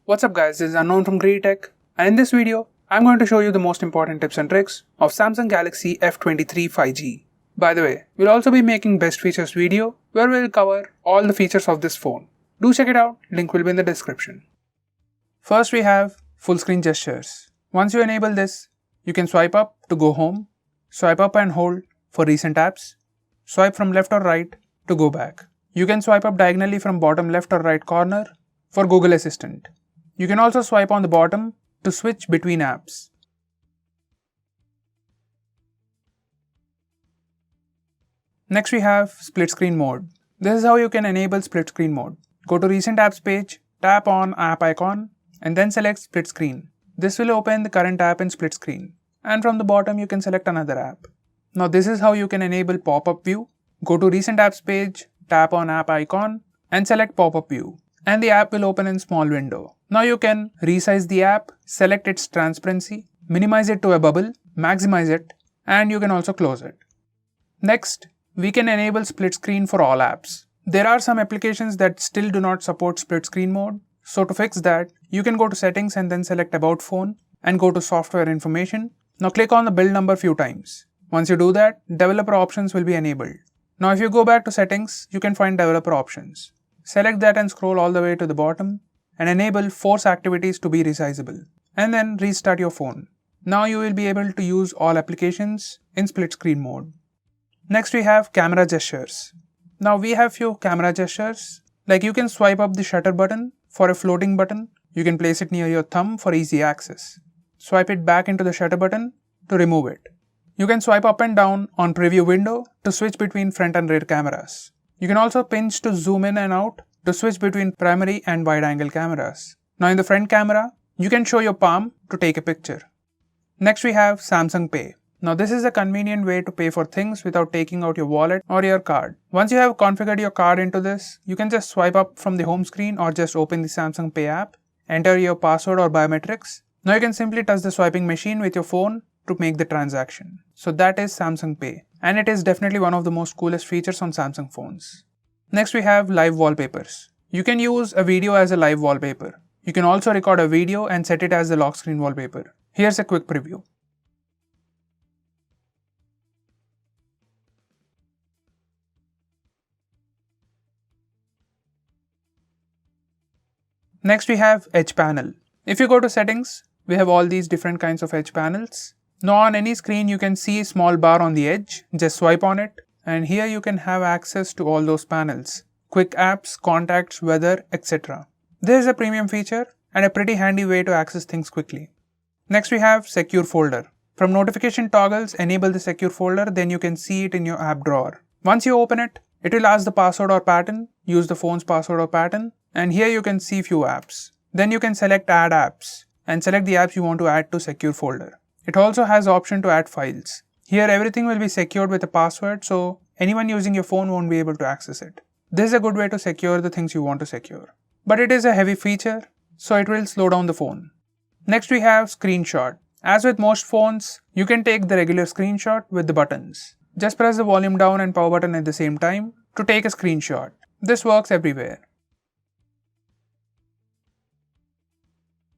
What's up guys, this is Unknown from Greetech, and in this video, I'm going to show you the most important tips and tricks of Samsung Galaxy F23 5G. By the way, we'll also be making best features video where we'll cover all the features of this phone. Do check it out, link will be in the description. First we have full screen gestures. Once you enable this, you can swipe up to go home, swipe up and hold for recent apps, swipe from left or right to go back. You can swipe up diagonally from bottom left or right corner for Google Assistant. You can also swipe on the bottom to switch between apps. Next we have split screen mode. This is how you can enable split screen mode. Go to recent apps page, tap on app icon and then select split screen. This will open the current app in split screen, and from the bottom you can select another app. Now this is how you can enable pop-up view. Go to recent apps page, tap on app icon and select pop-up view, and the app will open in small window. Now you can resize the app, select its transparency, minimize it to a bubble, maximize it, and you can also close it. Next, we can enable split screen for all apps. There are some applications that still do not support split screen mode, so to fix that, you can go to settings and then select about phone and go to software information. Now click on the build number few times. Once you do that, developer options will be enabled. Now if you go back to settings, you can find developer options. Select that and scroll all the way to the bottom and enable force activities to be resizable, and then restart your phone. Now you will be able to use all applications in split screen mode. Next we have camera gestures. Now we have few camera gestures, like you can swipe up the shutter button for a floating button. You can place it near your thumb for easy access. Swipe it back into the shutter button to remove it. You can swipe up and down on preview window to switch between front and rear cameras. You can also pinch to zoom in and out to switch between primary and wide angle cameras. Now in the front camera, you can show your palm to take a picture. Next we have Samsung Pay. Now this is a convenient way to pay for things without taking out your wallet or your card. Once you have configured your card into this, you can just swipe up from the home screen or just open the Samsung Pay app, enter your password or biometrics. Now you can simply touch the swiping machine with your phone to make the transaction. So that is Samsung Pay, and it is definitely one of the most coolest features on Samsung phones. Next we have live wallpapers. You can use a video as a live wallpaper. You can also record a video and set it as the lock screen wallpaper. Here's a quick preview. Next we have Edge panel. If you go to settings, we have all these different kinds of edge panels. Now on any screen you can see a small bar on the edge, just swipe on it and here you can have access to all those panels. Quick apps, contacts, weather, etc. This is a premium feature and a pretty handy way to access things quickly. Next we have secure folder. From notification toggles, enable the secure folder, then you can see it in your app drawer. Once you open it, it will ask the password or pattern, use the phone's password or pattern, and here you can see few apps. Then you can select add apps and select the apps you want to add to secure folder. It also has option to add files. Here everything will be secured with a password, so anyone using your phone won't be able to access it. This is a good way to secure the things you want to secure. But it is a heavy feature, so it will slow down the phone. Next we have screenshot. As with most phones, you can take the regular screenshot with the buttons. Just press the volume down and power button at the same time to take a screenshot. This works everywhere.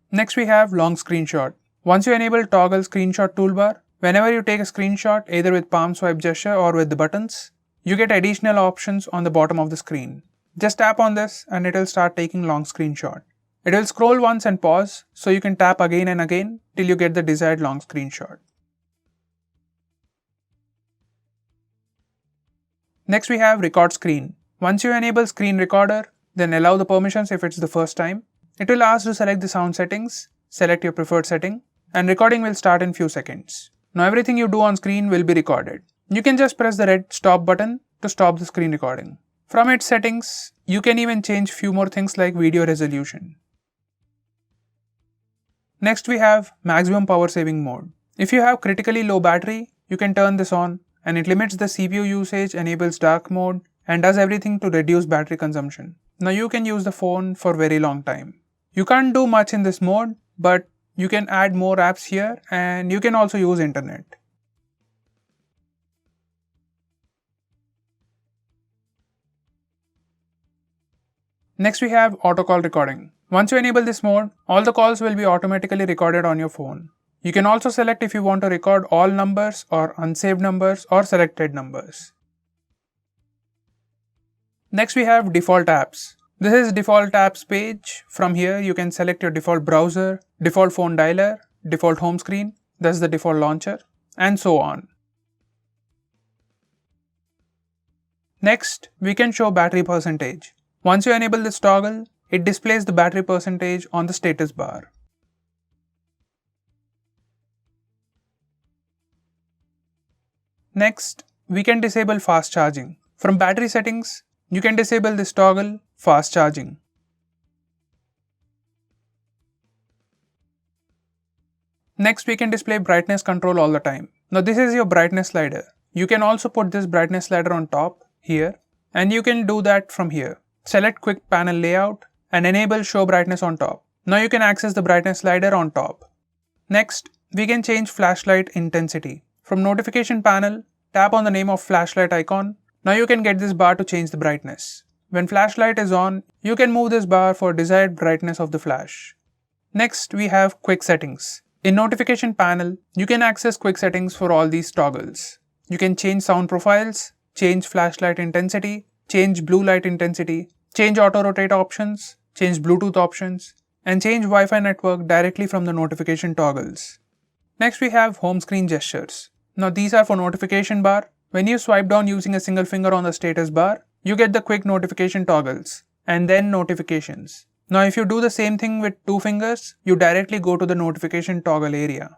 Next we have long screenshot. Once you enable toggle screenshot toolbar, whenever you take a screenshot either with palm swipe gesture or with the buttons, you get additional options on the bottom of the screen. Just tap on this and it will start taking long screenshot. It will scroll once and pause, so you can tap again and again till you get the desired long screenshot. Next we have record screen. Once you enable screen recorder, then allow the permissions if it's the first time. It will ask to select the sound settings, select your preferred setting, and recording will start in few seconds. Now everything you do on screen will be recorded. You can just press the red stop button to stop the screen recording. From its settings, you can even change few more things like video resolution. Next we have maximum power saving mode. If you have critically low battery, you can turn this on and it limits the CPU usage, enables dark mode, and does everything to reduce battery consumption. Now you can use the phone for very long time. You can't do much in this mode, but you can add more apps here and you can also use internet. Next we have auto call recording. Once you enable this mode, all the calls will be automatically recorded on your phone. You can also select if you want to record all numbers or unsaved numbers or selected numbers. Next we have default apps. This is default apps page. From here you can select your default browser, default phone dialer, default home screen, that's the default launcher, and so on. Next, we can show battery percentage. Once you enable this toggle, it displays the battery percentage on the status bar. Next, we can disable fast charging. From battery settings, you can disable this toggle, fast charging. Next, we can display brightness control all the time. Now this is your brightness slider. You can also put this brightness slider on top, here, and you can do that from here. Select quick panel layout and enable show brightness on top. Now you can access the brightness slider on top. Next, we can change flashlight intensity. From notification panel, tap on the name of flashlight icon. Now you can get this bar to change the brightness. When flashlight is on, you can move this bar for desired brightness of the flash. Next, we have quick settings. In notification panel, you can access quick settings for all these toggles. You can change sound profiles, change flashlight intensity, change blue light intensity, change auto rotate options, change Bluetooth options, and change Wi-Fi network directly from the notification toggles. Next we have home screen gestures. Now these are for notification bar. When you swipe down using a single finger on the status bar, you get the quick notification toggles, and then notifications. Now if you do the same thing with 2 fingers, you directly go to the notification toggle area.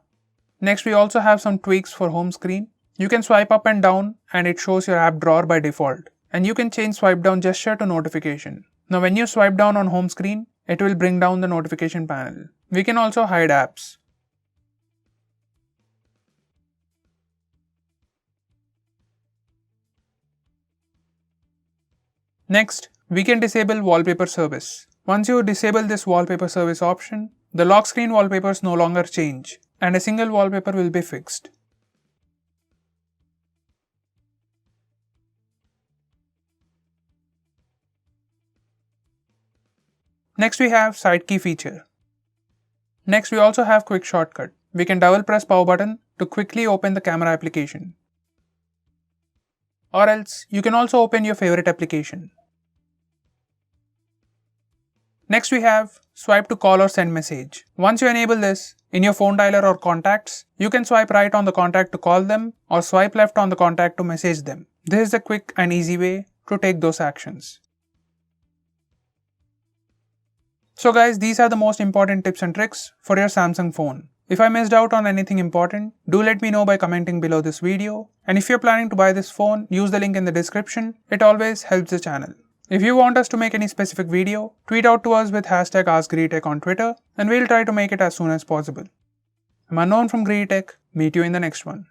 Next we also have some tweaks for home screen. You can swipe up and down and it shows your app drawer by default. And you can change swipe down gesture to notification. Now when you swipe down on home screen, it will bring down the notification panel. We can also hide apps. Next, we can disable wallpaper service. Once you disable this wallpaper service option, the lock screen wallpapers no longer change and a single wallpaper will be fixed. Next we have side key feature. Next we also have quick shortcut. We can double press power button to quickly open the camera application. Or else you can also open your favorite application. Next we have swipe to call or send message. Once you enable this, in your phone dialer or contacts, you can swipe right on the contact to call them or swipe left on the contact to message them. This is the quick and easy way to take those actions. So guys, these are the most important tips and tricks for your Samsung phone. If I missed out on anything important, do let me know by commenting below this video. And if you're planning to buy this phone, use the link in the description. It always helps the channel. If you want us to make any specific video, tweet out to us with hashtag AskGreeTech on Twitter and we'll try to make it as soon as possible. I'm Unknown from GreeTech. Meet you in the next one.